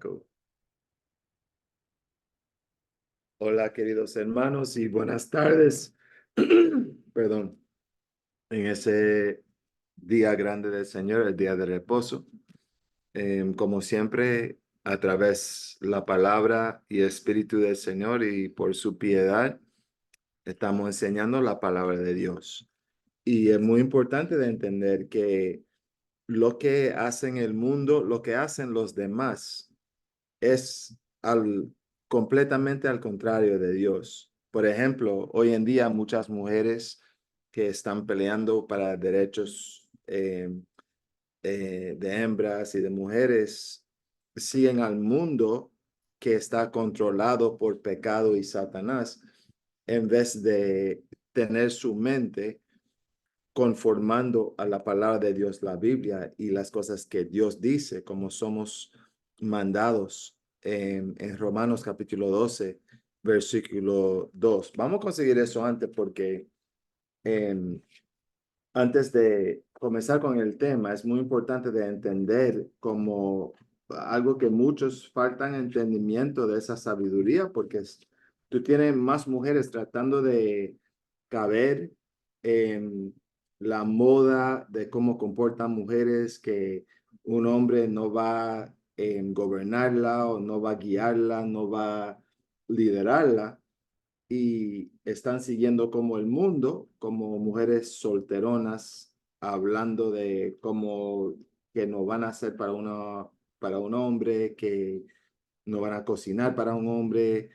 Cool. Hola, queridos hermanos, y buenas tardes. Perdón, en ese día grande del Señor, el día de reposo. Como siempre, a través la palabra y espíritu del Señor y por su piedad, estamos enseñando la palabra de Dios. Y es muy importante de entender que lo que hacen el mundo, lo que hacen los demás, es completamente al contrario de Dios. Por ejemplo, hoy en día muchas mujeres que están peleando para derechos de hembras y de mujeres siguen al mundo que está controlado por pecado y Satanás, en vez de tener su mente conformando a la palabra de Dios, la Biblia, y las cosas que Dios dice, como somos mandados en Romanos capítulo 12, versículo 2. Vamos a conseguir eso antes porque eh, antes de comenzar con el tema, es muy importante de entender como algo que muchos faltan entendimiento de esa sabiduría, porque tú tienes más mujeres tratando de caber en la moda de cómo comportan mujeres, que un hombre no va a gobernarla o no va a guiarla, no va a liderarla, y están siguiendo como el mundo, como mujeres solteronas, hablando de cómo que no van a hacer para un hombre, que no van a cocinar para un hombre,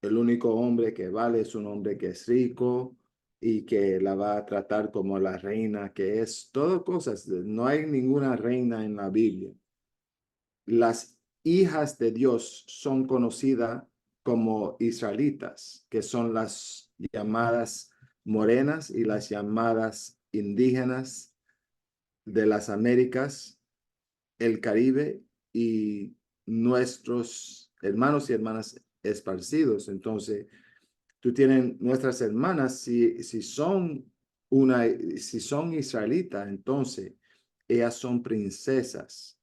el único hombre que vale es un hombre que es rico y que la va a tratar como la reina que es, todo cosas, no hay ninguna reina en la Biblia. Las hijas de Dios son conocidas como israelitas, que son las llamadas morenas y las llamadas indígenas de las Américas, el Caribe y nuestros hermanos y hermanas esparcidos. Entonces, tú tienes nuestras hermanas, si son israelitas, entonces ellas son princesas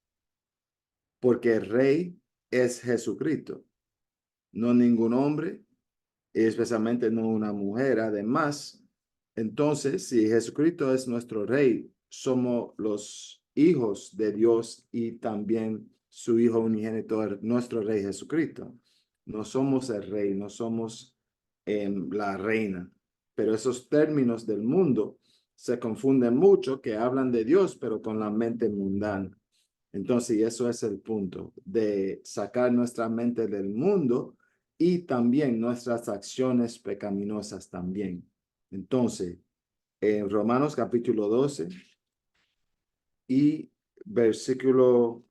porque el rey es Jesucristo, no ningún hombre, y especialmente no una mujer. Además, entonces, si Jesucristo es nuestro rey, somos los hijos de Dios y también su Hijo unigénito, nuestro rey Jesucristo. No somos el rey, no somos la reina, pero esos términos del mundo se confunden mucho, que hablan de Dios, pero con la mente mundana. Entonces, eso es el punto de sacar nuestra mente del mundo y también nuestras acciones pecaminosas también. Entonces, en Romanos capítulo 12 y versículo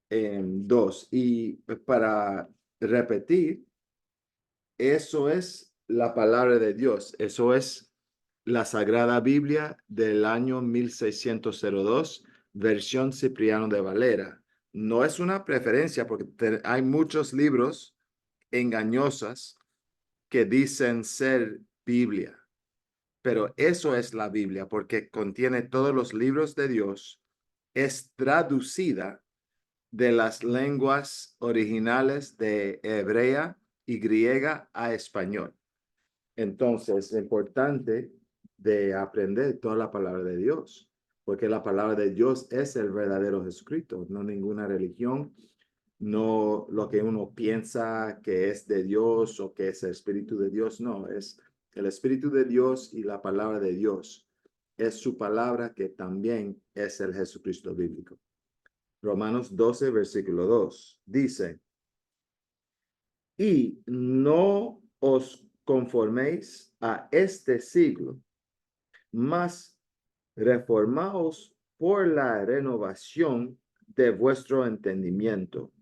2. Y para repetir, eso es la palabra de Dios. Eso es la Sagrada Biblia del año 1602, versión Cipriano de Valera. No es una preferencia porque hay muchos libros engañosas que dicen ser Biblia, pero eso es la Biblia porque contiene todos los libros de Dios, es traducida de las lenguas originales de hebrea y griega a español. Entonces, es importante de aprender toda la palabra de Dios, porque la palabra de Dios es el verdadero Jesucristo, no ninguna religión, no lo que uno piensa que es de Dios o que es el Espíritu de Dios, no, es el Espíritu de Dios y la palabra de Dios. Es su palabra que también es el Jesucristo bíblico. Romanos 12, versículo 2, dice, y no os conforméis a este siglo, mas reformaos por la renovación de vuestro entendimiento,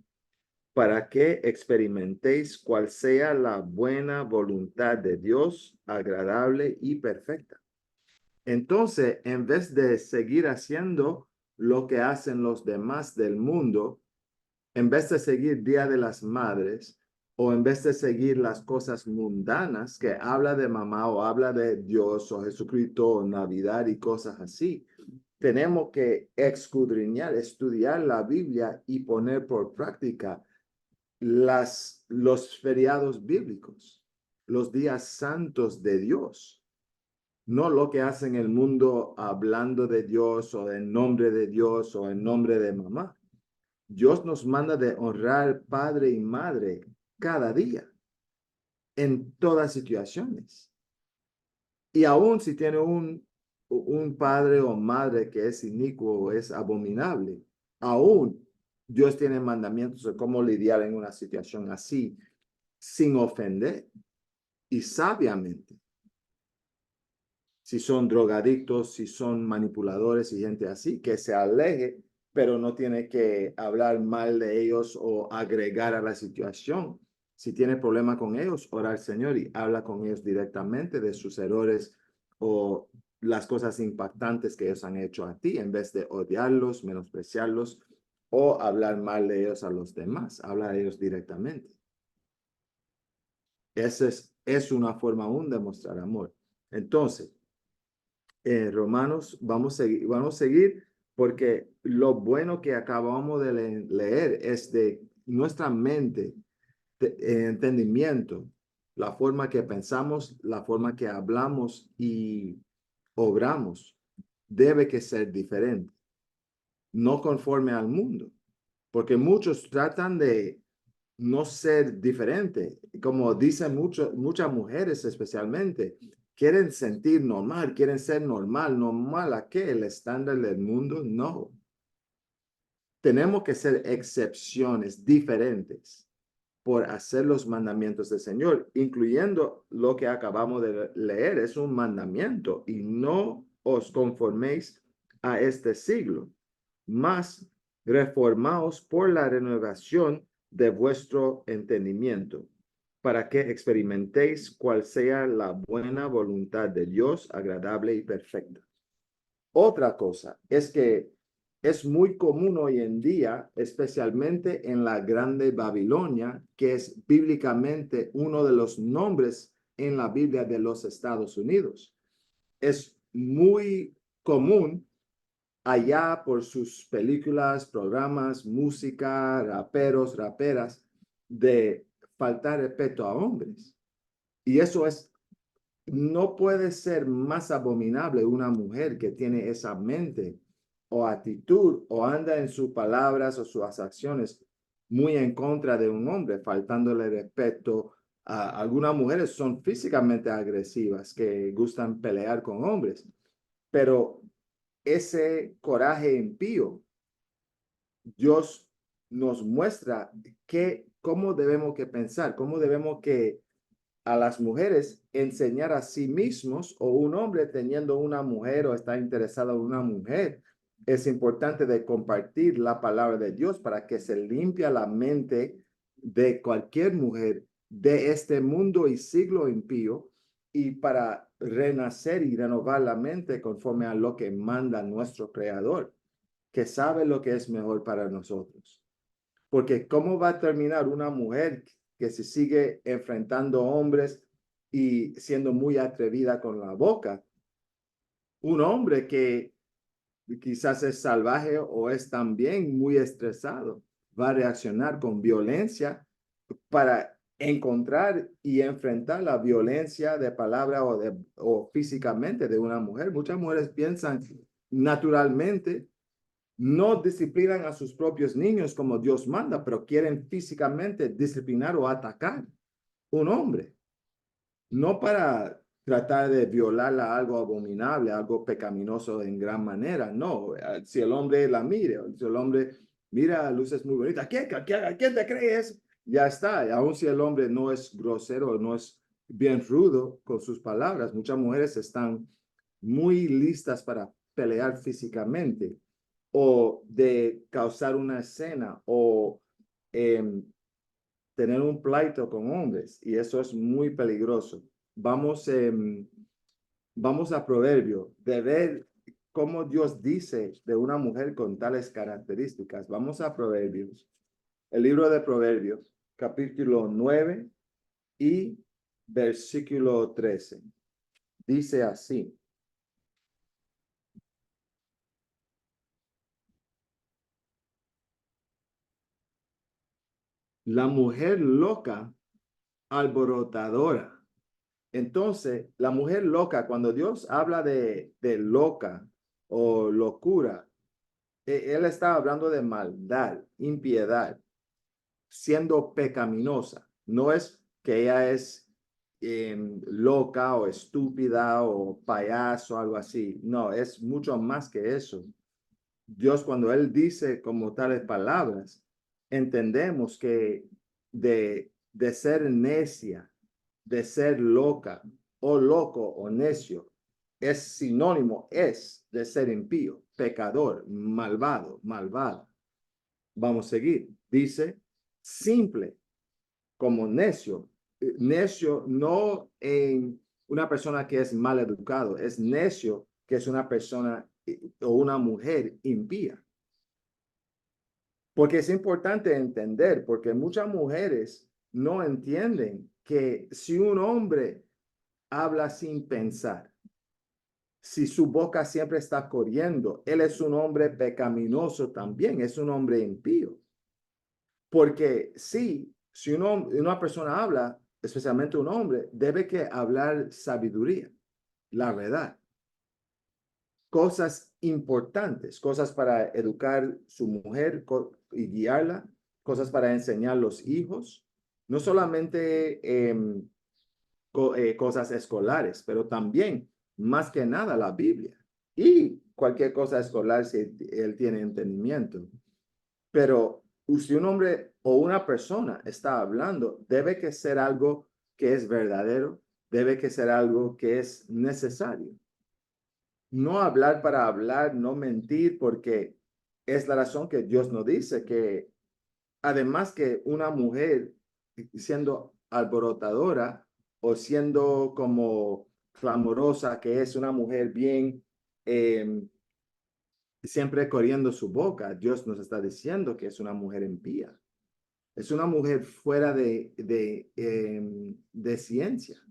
para que experimentéis cuál sea la buena voluntad de Dios, agradable y perfecta. Entonces, en vez de seguir haciendo lo que hacen los demás del mundo, en vez de seguir Día de las Madres, o en vez de seguir las cosas mundanas que habla de mamá o habla de Dios o Jesucristo o Navidad y cosas así, tenemos que escudriñar, estudiar la Biblia y poner por práctica los feriados bíblicos, los días santos de Dios, no lo que hacen el mundo hablando de Dios o en nombre de Dios o en nombre de mamá. Dios nos manda de honrar padre y madre cada día, en todas situaciones. Y aún si tiene un padre o madre que es inicuo o es abominable, aún Dios tiene mandamientos de cómo lidiar en una situación así, sin ofender y sabiamente. Si son drogadictos, si son manipuladores y gente así, que se aleje, pero no tiene que hablar mal de ellos o agregar a la situación. Si tiene problema con ellos, ora al Señor y habla con ellos directamente de sus errores o las cosas impactantes que ellos han hecho a ti, en vez de odiarlos, menospreciarlos o hablar mal de ellos a los demás. Habla de ellos directamente. Esa es una forma aún de mostrar amor. Entonces, Romanos, vamos a seguir porque lo bueno que acabamos de leer es de nuestra mente, entendimiento, la forma que pensamos, la forma que hablamos y obramos, debe que ser diferente, no conforme al mundo, porque muchos tratan de no ser diferente, como dicen muchas mujeres especialmente, quieren sentir normal, quieren ser normal a qué, el estándar del mundo, no. Tenemos que ser excepciones diferentes por hacer los mandamientos del Señor, incluyendo lo que acabamos de leer, es un mandamiento y no os conforméis a este siglo, mas reformaos por la renovación de vuestro entendimiento, para que experimentéis cuál sea la buena voluntad de Dios, agradable y perfecta. Otra cosa es que es muy común hoy en día, especialmente en la Grande Babilonia, que es bíblicamente uno de los nombres en la Biblia de los Estados Unidos. Es muy común allá por sus películas, programas, música, raperos, raperas, de faltar respeto a hombres. Y eso no puede ser más abominable una mujer que tiene esa mente o actitud o anda en sus palabras o sus acciones muy en contra de un hombre, faltándole respeto. Algunas mujeres son físicamente agresivas, que gustan pelear con hombres, pero ese coraje impío, Dios nos muestra cómo debemos que pensar, cómo debemos que a las mujeres enseñar a sí mismos, o un hombre teniendo una mujer o está interesado en una mujer. Es importante de compartir la palabra de Dios para que se limpie la mente de cualquier mujer de este mundo y siglo impío, y para renacer y renovar la mente conforme a lo que manda nuestro Creador, que sabe lo que es mejor para nosotros. Porque ¿cómo va a terminar una mujer que se sigue enfrentando hombres y siendo muy atrevida con la boca? Un hombre que quizás es salvaje o es también muy estresado, va a reaccionar con violencia para encontrar y enfrentar la violencia de palabra o físicamente de una mujer. Muchas mujeres piensan naturalmente, no disciplinan a sus propios niños como Dios manda, pero quieren físicamente disciplinar o atacar un hombre, no para tratar de violar a algo abominable, algo pecaminoso en gran manera, no. Si el hombre la mire, si el hombre mira luces muy bonitas, ¿quién te crees? Ya está, y aun si el hombre no es grosero, no es bien rudo con sus palabras, muchas mujeres están muy listas para pelear físicamente o de causar una escena o tener un pleito con hombres, y eso es muy peligroso. Vamos a Proverbio, de ver cómo Dios dice de una mujer con tales características. Vamos a Proverbios, el libro de Proverbios, capítulo 9 y versículo 13. Dice así: la mujer loca, alborotadora. Entonces, la mujer loca, cuando Dios habla de loca o locura, él está hablando de maldad, impiedad, siendo pecaminosa. No es que ella es loca o estúpida o payaso, algo así. No, es mucho más que eso. Dios, cuando Él dice como tales palabras, entendemos que de ser necia, de ser loca o loco o necio, es sinónimo, es de ser impío, pecador, malvado, malvada. Vamos a seguir. Dice, simple como necio. Necio no en una persona que es mal educado, es necio que es una persona o una mujer impía. Porque es importante entender, porque muchas mujeres no entienden que si un hombre habla sin pensar, si su boca siempre está corriendo, él es un hombre pecaminoso también, es un hombre impío. Porque sí, si una persona habla, especialmente un hombre, debe que hablar sabiduría, la verdad, cosas importantes, cosas para educar su mujer y guiarla, cosas para enseñar los hijos, no solamente cosas escolares, pero también, más que nada, la Biblia y cualquier cosa escolar si él tiene entendimiento. Pero si un hombre o una persona está hablando, debe que ser algo que es verdadero, debe que ser algo que es necesario. No hablar para hablar, no mentir, porque es la razón que Dios nos dice que además que una mujer siendo alborotadora o siendo como clamorosa, que es una mujer bien eh, siempre corriendo su boca, Dios nos está diciendo que es una mujer impía. Es una mujer fuera de ciencia.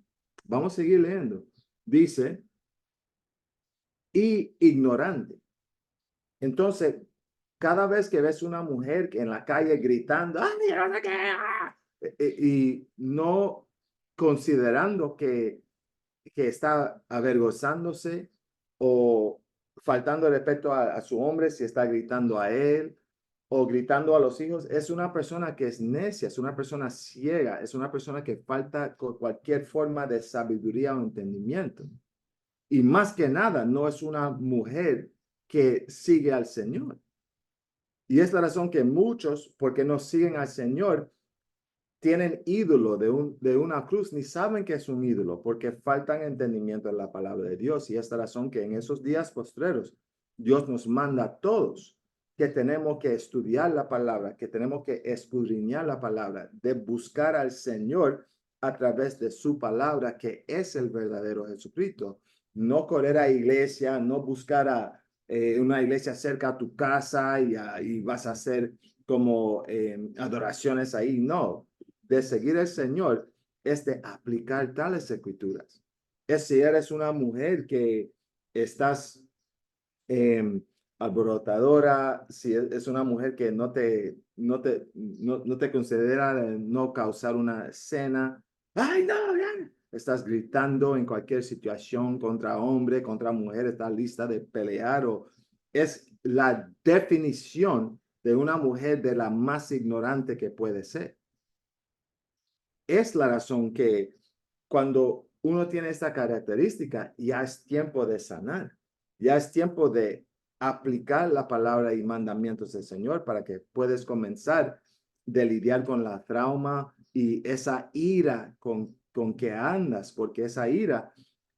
Vamos a seguir leyendo. Dice, y ignorante. Entonces, cada vez que ves una mujer que en la calle gritando, ¡ay, no sé qué! Y no considerando que está avergonzándose o faltando respeto a su hombre si está gritando a él o gritando a los hijos, es una persona que es necia, es una persona ciega, es una persona que falta cualquier forma de sabiduría o entendimiento. Y más que nada, no es una mujer que sigue al Señor. Y es la razón que muchos, porque no siguen al Señor, tienen ídolo de una cruz, ni saben que es un ídolo, porque faltan entendimiento en la palabra de Dios. Y es la razón que en esos días postreros, Dios nos manda a todos que tenemos que estudiar la palabra, que tenemos que escudriñar la palabra, de buscar al Señor a través de su palabra, que es el verdadero Jesucristo. No correr a iglesia, no buscar a una iglesia cerca a tu casa y vas a hacer como adoraciones ahí. No, de seguir al Señor es de aplicar tales escrituras. Es si eres una mujer que estás eh, alborotadora, si es una mujer que no te considera no causar una escena. ¡Ay, no! Ya! Estás gritando en cualquier situación contra hombre, contra mujer, estás lista de pelear o es la definición de una mujer de la más ignorante que puede ser. Es la razón que cuando uno tiene esta característica, ya es tiempo de sanar, ya es tiempo de aplicar la palabra y mandamientos del Señor para que puedas comenzar de lidiar con la trauma y esa ira con que andas, porque esa ira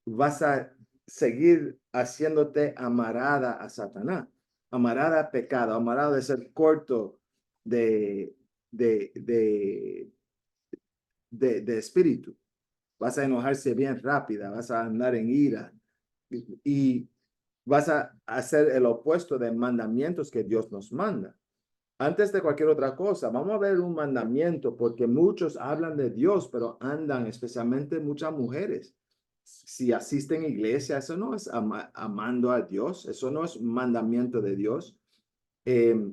vas a seguir haciéndote amarada a Satanás, amarada a pecado, amarada de ser corto de, de, de de espíritu. Vas a enojarse bien rápida, vas a andar en ira y vas a hacer el opuesto de mandamientos que Dios nos manda. Antes de cualquier otra cosa, vamos a ver un mandamiento porque muchos hablan de Dios, pero andan, especialmente muchas mujeres. Si asisten a iglesia, eso no es amando a Dios, eso no es mandamiento de Dios. Eh,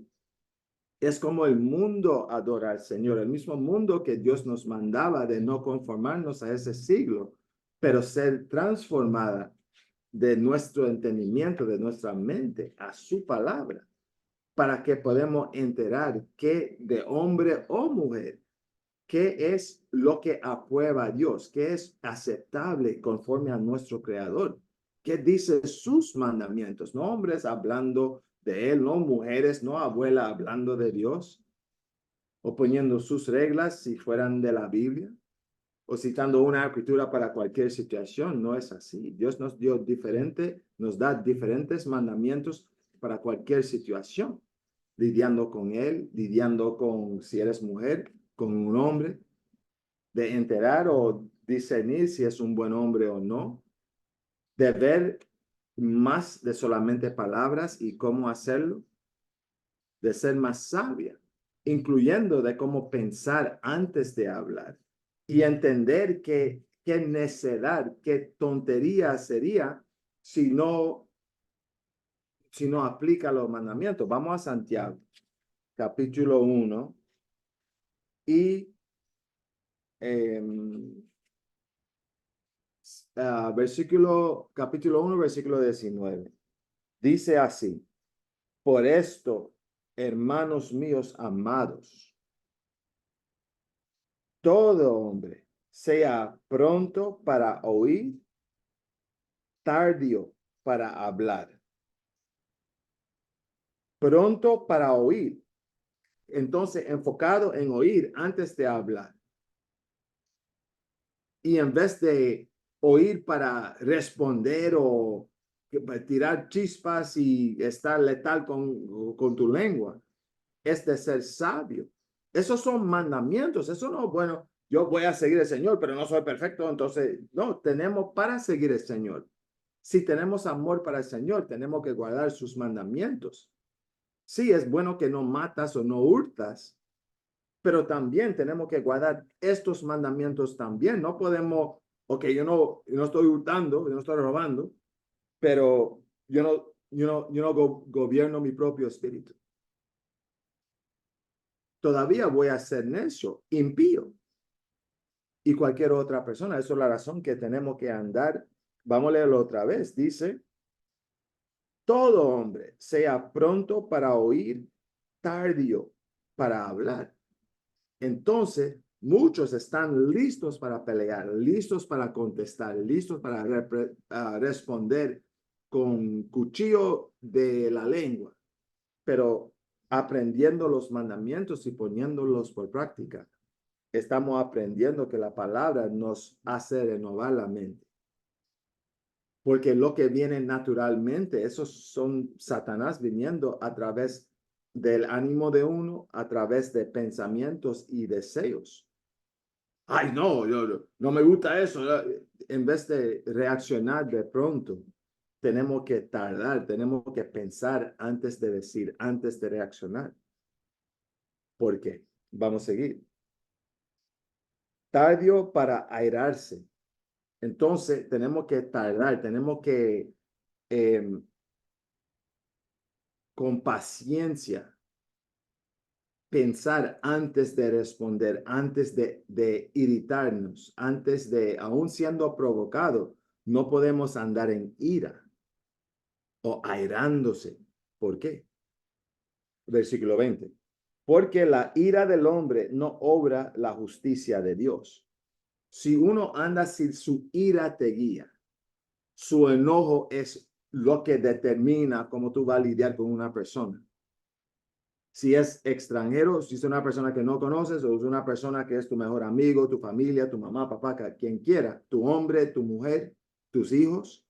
Es como el mundo adora al Señor, el mismo mundo que Dios nos mandaba de no conformarnos a ese siglo, pero ser transformada de nuestro entendimiento, de nuestra mente a su palabra, para que podamos enterar que de hombre o mujer, qué es lo que aprueba a Dios, qué es aceptable conforme a nuestro Creador, qué dice sus mandamientos, no hombres hablando de Él, no mujeres, no abuela hablando de Dios, o poniendo sus reglas si fueran de la Biblia, o citando una escritura para cualquier situación. No es así. Dios nos dio diferente, nos da diferentes mandamientos para cualquier situación, lidiando con Él, lidiando con si eres mujer, con un hombre, de enterar o discernir si es un buen hombre o no, de ver más de solamente palabras y cómo hacerlo, de ser más sabia, incluyendo de cómo pensar antes de hablar y entender que qué necedad, qué tontería sería si no aplica los mandamientos. Vamos a Santiago, capítulo 1 y eh, capítulo 1, versículo 19. Dice así: por esto, hermanos míos amados, todo hombre sea pronto para oír, tardio para hablar. Pronto para oír. Entonces, enfocado en oír antes de hablar. Y en vez de oír para responder o tirar chispas y estar letal con tu lengua, es de ser sabio. Esos son mandamientos. Eso no, bueno, yo voy a seguir al Señor, pero no soy perfecto. Entonces, no, tenemos para seguir al Señor. Si tenemos amor para el Señor, tenemos que guardar sus mandamientos. Sí, es bueno que no matas o no hurtas, pero también tenemos que guardar estos mandamientos también. No podemos, ok, yo no estoy hurtando, yo no estoy robando, pero yo no gobierno mi propio espíritu. Todavía voy a ser necio, impío, y cualquier otra persona. Esa es la razón que tenemos que andar. Vamos a leerlo otra vez. Dice, todo hombre sea pronto para oír, tardio para hablar. Entonces, muchos están listos para pelear, listos para contestar, listos para responder con cuchillo de la lengua, pero aprendiendo los mandamientos y poniéndolos por práctica. Estamos aprendiendo que la palabra nos hace renovar la mente. Porque lo que viene naturalmente, esos son Satanás viniendo a través del ánimo de uno, a través de pensamientos y deseos. Ay, no, no me gusta eso. En vez de reaccionar de pronto, tenemos que tardar, tenemos que pensar antes de decir, antes de reaccionar. ¿Por qué? Vamos a seguir. Tardio para airarse. Entonces, tenemos que tardar, tenemos que con paciencia pensar antes de responder, antes de irritarnos, antes de, aún siendo provocado, no podemos andar en ira o airándose. ¿Por qué? Versículo 20. Porque la ira del hombre no obra la justicia de Dios. Si uno anda sin su ira te guía, su enojo es lo que determina cómo tú vas a lidiar con una persona. Si es extranjero, si es una persona que no conoces o es una persona que es tu mejor amigo, tu familia, tu mamá, papá, quien quiera, tu hombre, tu mujer, tus hijos,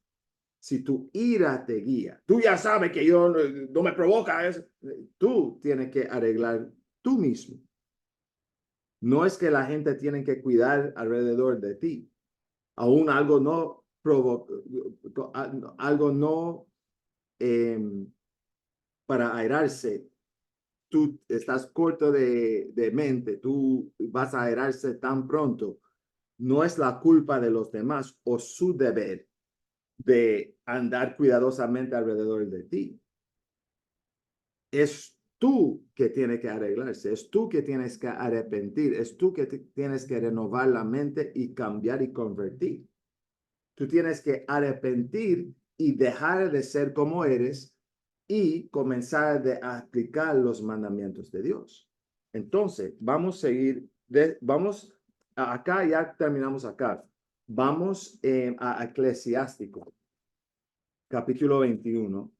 si tu ira te guía, tú ya sabes que yo no me provoca eso, tú tienes que arreglar tú mismo. No es que la gente tiene que cuidar alrededor de ti. Aún algo no provoca, algo no para airarse, tú estás corto de mente, tú vas a airarse tan pronto, no es la culpa de los demás o su deber de andar cuidadosamente alrededor de ti. Es tú que tienes que arreglarse, es tú que tienes que arrepentir, es tú que tienes que renovar la mente y cambiar y convertir. Tú tienes que arrepentir y dejar de ser como eres y comenzar a aplicar los mandamientos de Dios. Entonces, vamos a seguir, vamos acá, ya terminamos acá. Vamos a Eclesiástico, capítulo 21.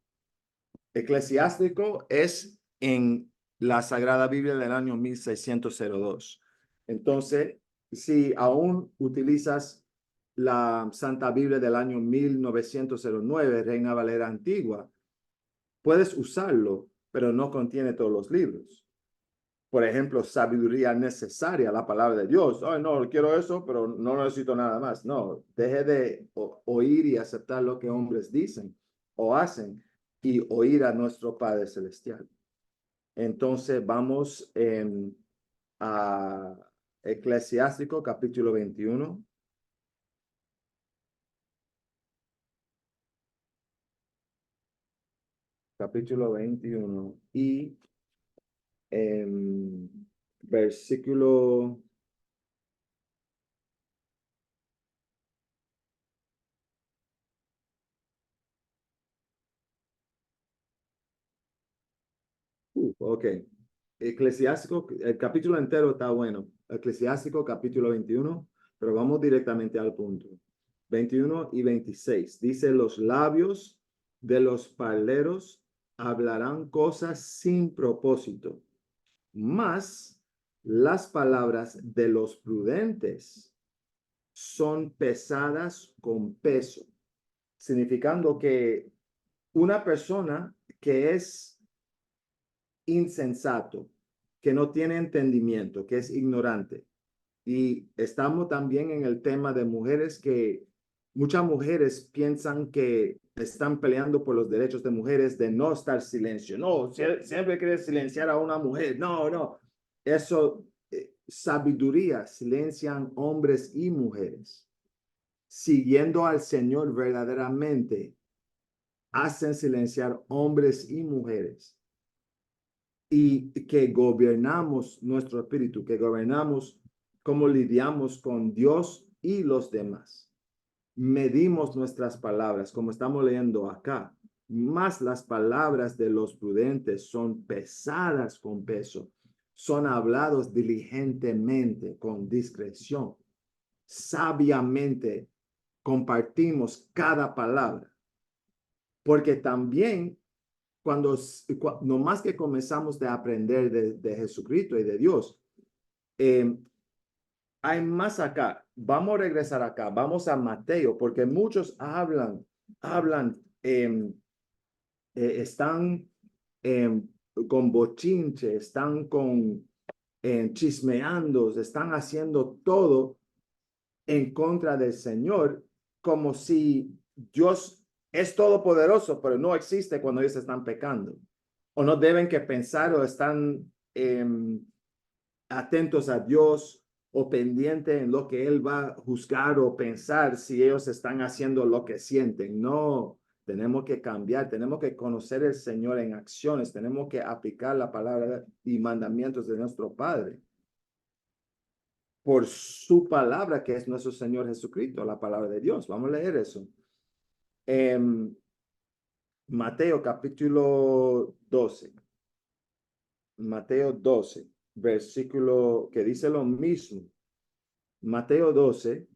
Eclesiástico es en la Sagrada Biblia del año 1602. Entonces, si aún utilizas la Santa Biblia del año 1909, Reina Valera Antigua, puedes usarlo, pero no contiene todos los libros. Por ejemplo, sabiduría necesaria, la palabra de Dios. Ay, no, quiero eso, pero no necesito nada más. No, deje de oír y aceptar lo que hombres dicen o hacen y oír a nuestro Padre Celestial. Entonces, vamos a Eclesiástico, capítulo 21. Capítulo 21 y versículo ok. Eclesiástico, el capítulo entero está bueno. Eclesiástico, capítulo 21, pero vamos directamente al punto. 21 y 26. Dice, los labios de los parleros hablarán cosas sin propósito, mas las palabras de los prudentes son pesadas con peso, significando que una persona que es insensato, que no tiene entendimiento, que es ignorante. Y estamos también en el tema de mujeres que muchas mujeres piensan que están peleando por los derechos de mujeres de no estar silencio. No, siempre quiere silenciar a una mujer. No, no. Eso, sabiduría, silencian hombres y mujeres. Siguiendo al Señor verdaderamente, hacen silenciar hombres y mujeres y que gobernamos nuestro espíritu, que gobernamos cómo lidiamos con Dios y los demás. Medimos nuestras palabras, como estamos leyendo acá, más las palabras de los prudentes son pesadas con peso, son hablados diligentemente, con discreción, sabiamente compartimos cada palabra, porque también cuando no más que comenzamos de aprender de Jesucristo y de Dios, hay más acá. Vamos a regresar acá, vamos a Mateo, porque muchos hablan, están con bochinche, están con chismeando, están haciendo todo en contra del Señor, como si Dios es todopoderoso, pero no existe cuando ellos están pecando. O no deben que pensar o están atentos a Dios o pendiente en lo que Él va a juzgar o pensar si ellos están haciendo lo que sienten. No, tenemos que cambiar, tenemos que conocer el Señor en acciones, tenemos que aplicar la palabra y mandamientos de nuestro Padre por su palabra, que es nuestro Señor Jesucristo, la palabra de Dios. Vamos a leer eso. Mateo capítulo 12. Mateo 12, versículo que dice lo mismo. Mateo 12,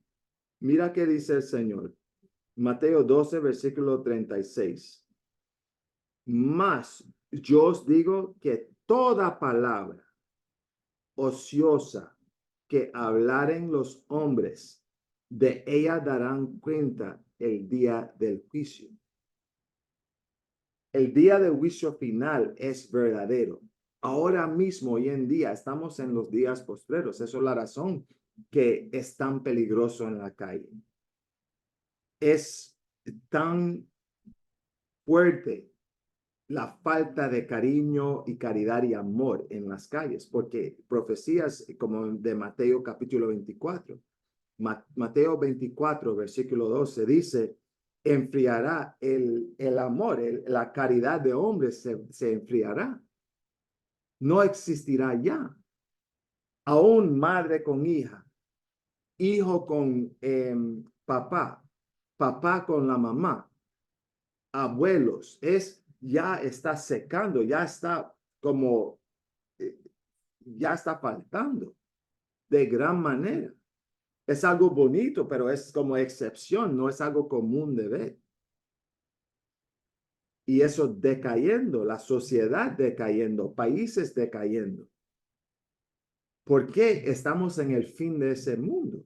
mira qué dice el Señor. Mateo 12, versículo 36. Mas yo os digo que toda palabra ociosa que hablaren los hombres, de ella darán cuenta el día del juicio. El día del juicio final es verdadero. Ahora mismo, hoy en día, estamos en los días postreros. Esa es la razón que es tan peligroso en la calle. Es tan fuerte la falta de cariño y caridad y amor en las calles, porque profecías como de Mateo capítulo 24, Mateo 24, versículo 12 dice, enfriará el amor, la caridad de hombres se enfriará. no existirá ya. Aún madre con hija, hijo con papá, papá con la mamá, abuelos, ya está secando, ya está como, eh, ya está faltando de gran manera. Es algo bonito, pero es como excepción, no es algo común de ver. Y eso decayendo, la sociedad decayendo, países decayendo. ¿Por qué estamos en el fin de ese mundo?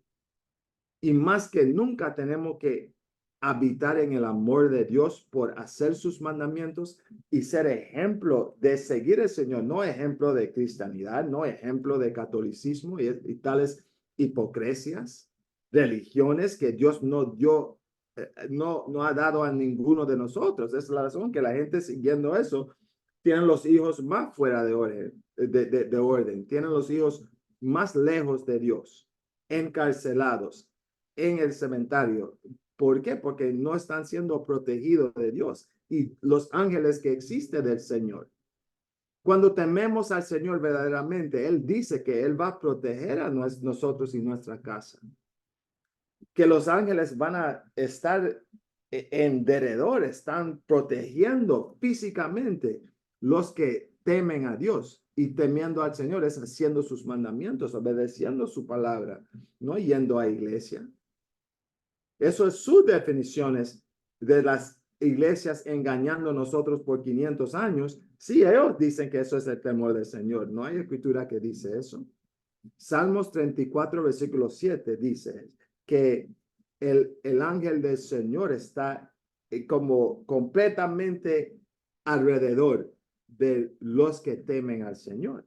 Y más que nunca tenemos que habitar en el amor de Dios por hacer sus mandamientos y ser ejemplo de seguir al Señor, no ejemplo de cristianidad, no ejemplo de catolicismo y tales hipocresías, religiones que Dios no dio, no ha dado a ninguno de nosotros. Esa es la razón que la gente siguiendo eso tienen los hijos más fuera de orden, de orden, tienen los hijos más lejos de Dios, encarcelados en el cementerio. ¿Por qué? Porque no están siendo protegidos de Dios y los ángeles que existen del Señor. Cuando tememos al Señor verdaderamente, Él dice que Él va a proteger a nosotros y nuestra casa. Que los ángeles van a estar en derredor, están protegiendo físicamente los que temen a Dios y temiendo al Señor es haciendo sus mandamientos, obedeciendo su palabra, no yendo a iglesia. Eso es sus definiciones de las iglesias engañando a nosotros por 500 años. Sí, ellos dicen que eso es el temor del Señor. No hay escritura que dice eso. Salmos 34, versículo 7 dice que el ángel del Señor está como completamente alrededor de los que temen al Señor.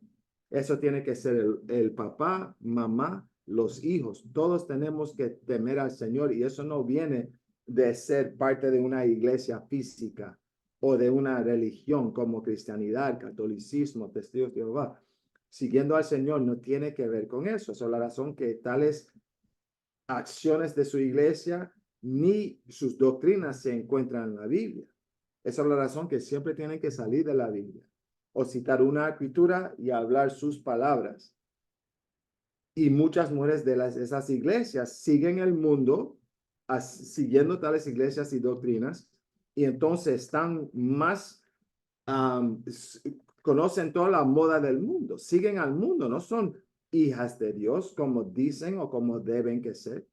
Eso tiene que ser el papá, mamá, los hijos. Todos tenemos que temer al Señor y eso no viene de ser parte de una iglesia física o de una religión como cristianidad, catolicismo, testigos de Jehová. Siguiendo al Señor no tiene que ver con eso. Esa es la razón que tales acciones de su iglesia ni sus doctrinas se encuentran en la Biblia. Esa es la razón que siempre tienen que salir de la Biblia o citar una escritura y hablar sus palabras. Y muchas mujeres de esas iglesias siguen el mundo siguiendo tales iglesias y doctrinas y entonces están más, conocen toda la moda del mundo, siguen al mundo, no son hijas de Dios como dicen o como deben que ser,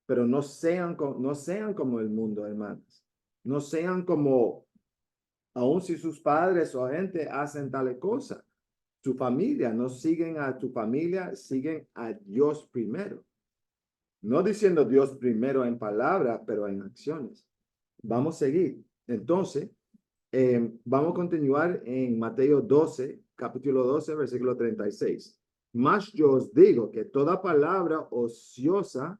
pero no sean como el mundo, hermanos. No sean como, aun si sus padres o gente hacen tal cosa, su familia, no siguen a tu familia, siguen a Dios primero. No diciendo Dios primero en palabra, pero en acciones. Vamos a seguir. Entonces, vamos a continuar en Mateo 12, capítulo 12, versículo 36. Mas yo os digo que toda palabra ociosa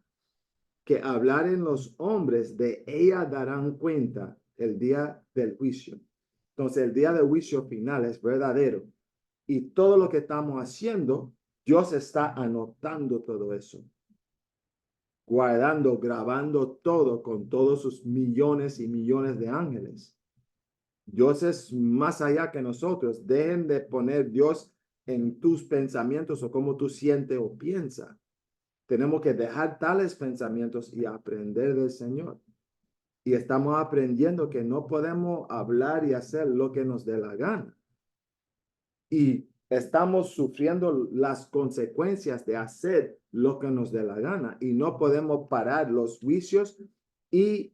que hablaren los hombres, de ella darán cuenta el día del juicio. Entonces, el día del juicio final es verdadero. Y todo lo que estamos haciendo, Dios está anotando todo eso, guardando, grabando todo con todos sus millones y millones de ángeles. Dios es más allá que nosotros. Dejen de poner Dios en tus pensamientos o cómo tú sientes o piensas. Tenemos que dejar tales pensamientos y aprender del Señor. Y estamos aprendiendo que no podemos hablar y hacer lo que nos dé la gana. Y estamos sufriendo las consecuencias de hacer lo que nos dé la gana. Y no podemos parar los juicios y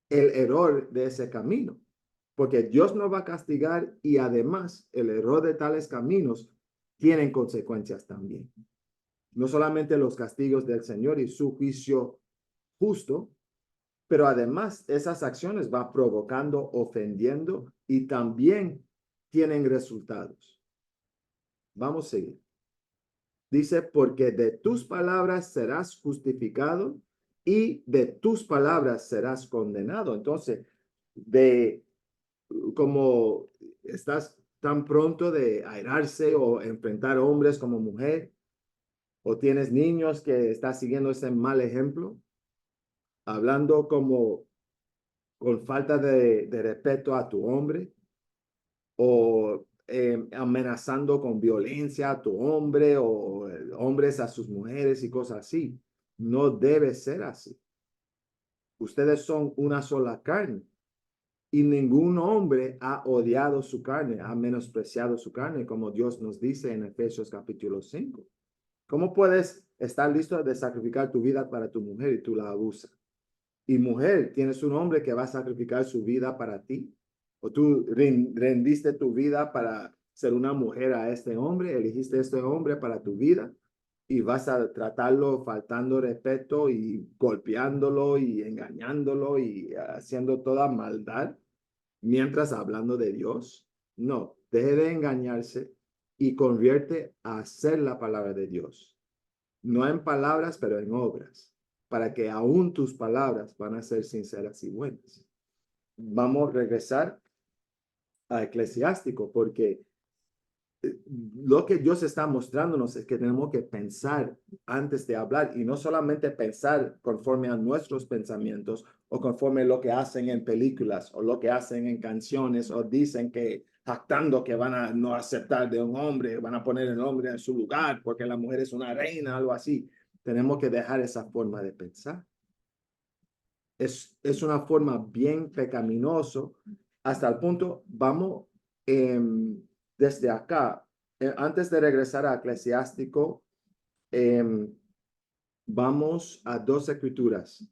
el error de ese camino. Porque Dios nos va a castigar y además el error de tales caminos tienen consecuencias también. No solamente los castigos del Señor y su juicio justo, pero además esas acciones van provocando, ofendiendo y también tienen resultados. Vamos a seguir. Dice, porque de tus palabras serás justificado y de tus palabras serás condenado. Entonces, de como estás tan pronto de airarse o enfrentar hombres como mujer, o tienes niños que están siguiendo ese mal ejemplo, hablando como con falta de respeto a tu hombre, o amenazando con violencia a tu hombre o hombres a sus mujeres y cosas así. No debe ser así. Ustedes son una sola carne y ningún hombre ha odiado su carne, ha menospreciado su carne, como Dios nos dice en Efesios capítulo 5. ¿Cómo puedes estar listo de sacrificar tu vida para tu mujer y tú la abusas? Y mujer, tienes un hombre que va a sacrificar su vida para ti. O tú rendiste tu vida para ser una mujer a este hombre, elegiste a este hombre para tu vida y vas a tratarlo faltando respeto y golpeándolo y engañándolo y haciendo toda maldad mientras hablando de Dios. No, deje de engañarse y convierte a hacer la palabra de Dios. No en palabras, pero en obras, para que aún tus palabras van a ser sinceras y buenas. Vamos a regresar a Eclesiástico, porque lo que Dios está mostrándonos es que tenemos que pensar antes de hablar y no solamente pensar conforme a nuestros pensamientos o conforme a lo que hacen en películas o lo que hacen en canciones o dicen que jactando que van a no aceptar de un hombre, van a poner el hombre en su lugar porque la mujer es una reina, algo así. Tenemos que dejar esa forma de pensar. Es una forma bien pecaminoso hasta el punto, vamos desde acá, antes de regresar a Eclesiástico, vamos a dos escrituras.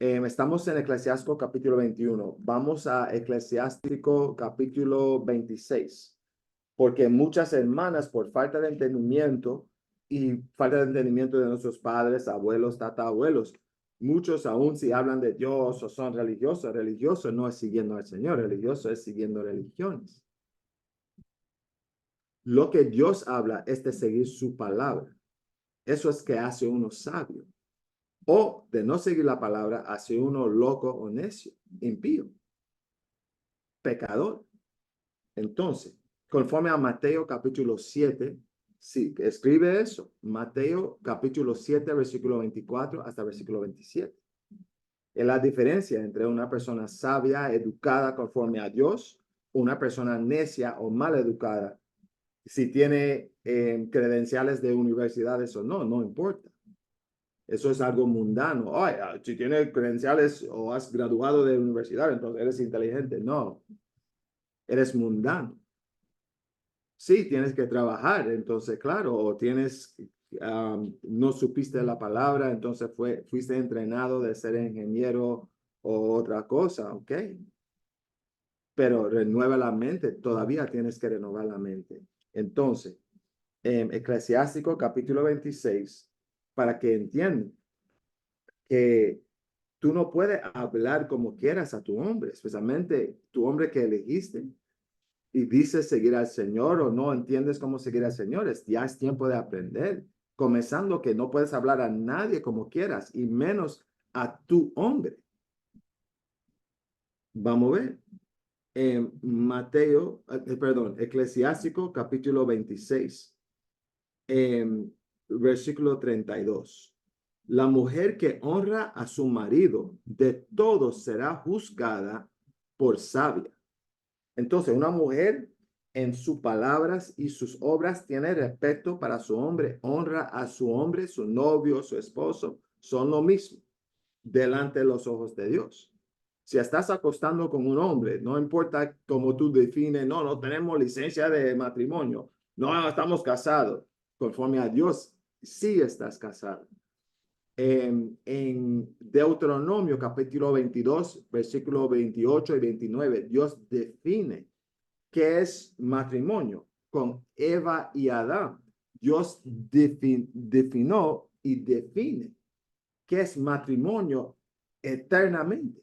Estamos en Eclesiástico capítulo 21. Vamos a Eclesiástico capítulo 26. Porque muchas hermanas, por falta de entendimiento y falta de entendimiento de nuestros padres, abuelos, tatarabuelos, muchos aún si hablan de Dios o son religiosos, religioso no es siguiendo al Señor, religioso es siguiendo religiones. Lo que Dios habla es de seguir su palabra. Eso es que hace uno sabio. O de no seguir la palabra, hace uno loco o necio, impío, pecador. Entonces, conforme a Mateo capítulo 7, sí, escribe eso. Mateo capítulo 7, versículo 24 hasta versículo 27. Es la diferencia entre una persona sabia, educada conforme a Dios, una persona necia o mal educada. Si tiene credenciales de universidades o no, no importa. Eso es algo mundano. Ay, si tienes credenciales o has graduado de universidad, entonces eres inteligente. No, eres mundano. Sí, tienes que trabajar, entonces, claro, o tienes, no supiste la palabra, entonces fuiste entrenado de ser ingeniero o otra cosa, ¿ok? Pero renueva la mente, todavía tienes que renovar la mente. Entonces, Eclesiástico capítulo 26, para que entiendan que tú no puedes hablar como quieras a tu hombre, especialmente tu hombre que elegiste y dices seguir al Señor o no entiendes cómo seguir al Señor. Ya es tiempo de aprender, comenzando que no puedes hablar a nadie como quieras y menos a tu hombre. Vamos a ver. Eclesiástico capítulo 26, versículo 32. La mujer que honra a su marido de todo será juzgada por sabia. Entonces, una mujer en sus palabras y sus obras tiene respeto para su hombre, honra a su hombre, su novio, su esposo, son lo mismo delante de los ojos de Dios. Si estás acostando con un hombre, no importa cómo tú defines, no, no tenemos licencia de matrimonio, no estamos casados, conforme a Dios, sí estás casado. En Deuteronomio capítulo 22, versículo 28 y 29, Dios define qué es matrimonio con Eva y Adán. Dios definió y define qué es matrimonio eternamente.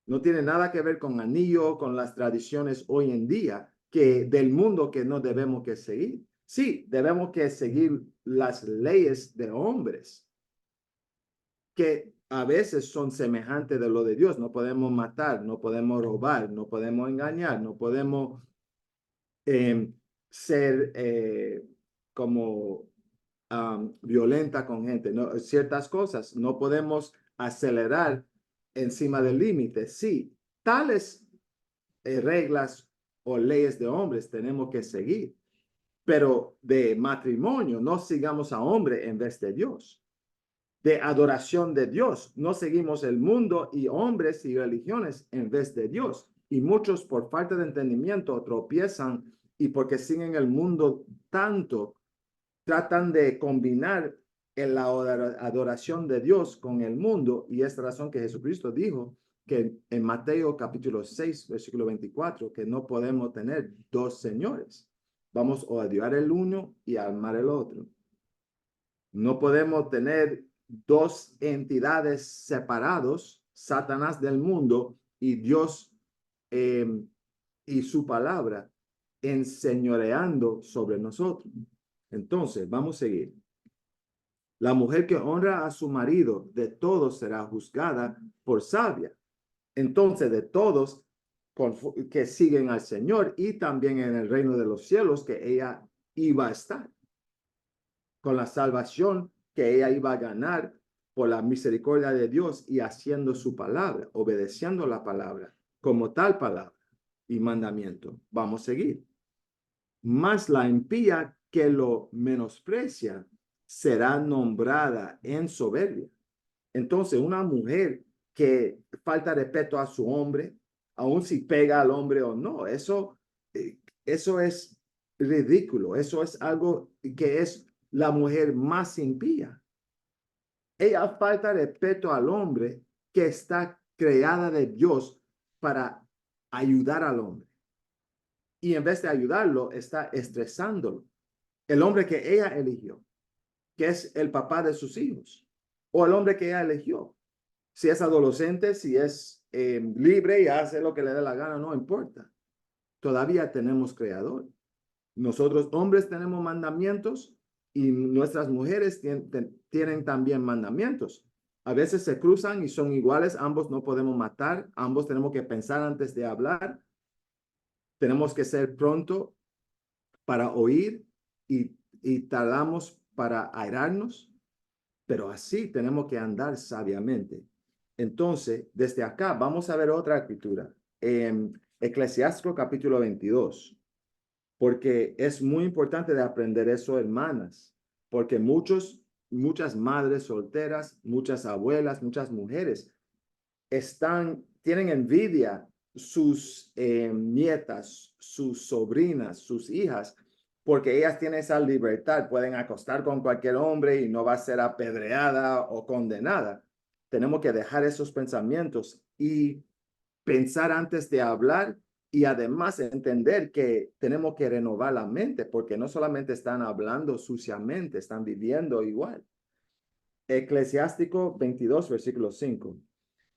No tiene nada que ver con anillo, con las tradiciones hoy en día que del mundo que no debemos que seguir. Sí, debemos que seguir las leyes de hombres que a veces son semejantes de lo de Dios. No podemos matar, no podemos robar, no podemos engañar, no podemos ser como violenta con gente, ¿no? Ciertas cosas, no podemos acelerar encima del límite. Sí, tales reglas o leyes de hombres tenemos que seguir. Pero de matrimonio, no sigamos a hombre en vez de Dios. De adoración de Dios, no seguimos el mundo y hombres y religiones en vez de Dios. Y muchos por falta de entendimiento tropiezan y porque siguen el mundo tanto, tratan de combinar la adoración de Dios con el mundo. Y es la razón que Jesucristo dijo que en Mateo capítulo 6, versículo 24, que no podemos tener dos señores. Vamos a odiar el uno y amar el otro. No podemos tener dos entidades separados, Satanás del mundo y Dios y su palabra enseñoreando sobre nosotros. Entonces, vamos a seguir. La mujer que honra a su marido, de todos será juzgada por sabia. Entonces, de todos que siguen al Señor y también en el reino de los cielos que ella iba a estar, con la salvación que ella iba a ganar por la misericordia de Dios y haciendo su palabra, obedeciendo la palabra como tal palabra y mandamiento. Vamos a seguir. Mas la impía que lo menosprecia será nombrada en soberbia. Entonces, una mujer que falta respeto a su hombre, aun si pega al hombre o no, eso es ridículo. Eso es algo que es la mujer más impía. Ella falta respeto al hombre que está creada de Dios para ayudar al hombre. Y en vez de ayudarlo, está estresándolo. El hombre que ella eligió, que es el papá de sus hijos, o el hombre que ella eligió. Si es adolescente, si es libre y hace lo que le dé la gana, no importa. Todavía tenemos creador. Nosotros hombres tenemos mandamientos y nuestras mujeres tienen también mandamientos. A veces se cruzan y son iguales, ambos no podemos matar, ambos tenemos que pensar antes de hablar, tenemos que ser pronto para oír y tardamos para airarnos, pero así tenemos que andar sabiamente. Entonces, desde acá vamos a ver otra escritura, en Eclesiástico capítulo 22. Porque es muy importante de aprender eso, hermanas, porque muchas madres solteras, muchas abuelas, muchas mujeres tienen envidia sus nietas, sus sobrinas, sus hijas, porque ellas tienen esa libertad, pueden acostar con cualquier hombre y no va a ser apedreada o condenada. Tenemos que dejar esos pensamientos y pensar antes de hablar y además entender que tenemos que renovar la mente porque no solamente están hablando suciamente, están viviendo igual. Eclesiástico 22, versículo 5.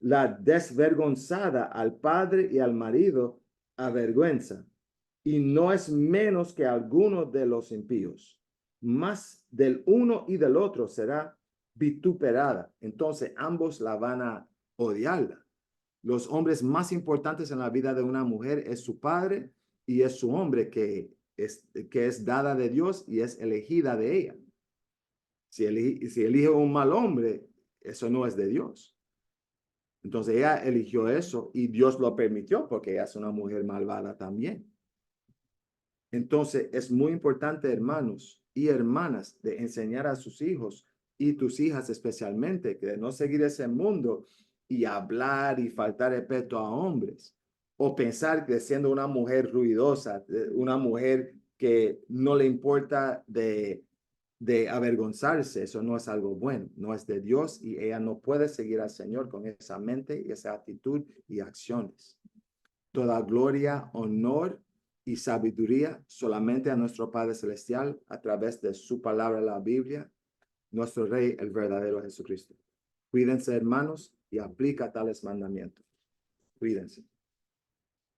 La desvergonzada al padre y al marido avergüenza y no es menos que alguno de los impíos. Más del uno y del otro será vituperada. Entonces ambos la van a odiarla. Los hombres más importantes en la vida de una mujer es su padre y es su hombre que es dada de Dios y es elegida de ella. Si elige un mal hombre, eso no es de Dios. Entonces ella eligió eso y Dios lo permitió porque ella es una mujer malvada también. Entonces es muy importante, hermanos y hermanas, de enseñar a sus hijos y tus hijas especialmente, que de no seguir ese mundo y hablar y faltar respeto a hombres, o pensar que siendo una mujer ruidosa, una mujer que no le importa de avergonzarse, eso no es algo bueno, no es de Dios y ella no puede seguir al Señor con esa mente y esa actitud y acciones. Toda gloria, honor y sabiduría solamente a nuestro Padre Celestial a través de su palabra, la Biblia, nuestro Rey, el verdadero Jesucristo. Cuídense, hermanos, y aplica tales mandamientos. Cuídense.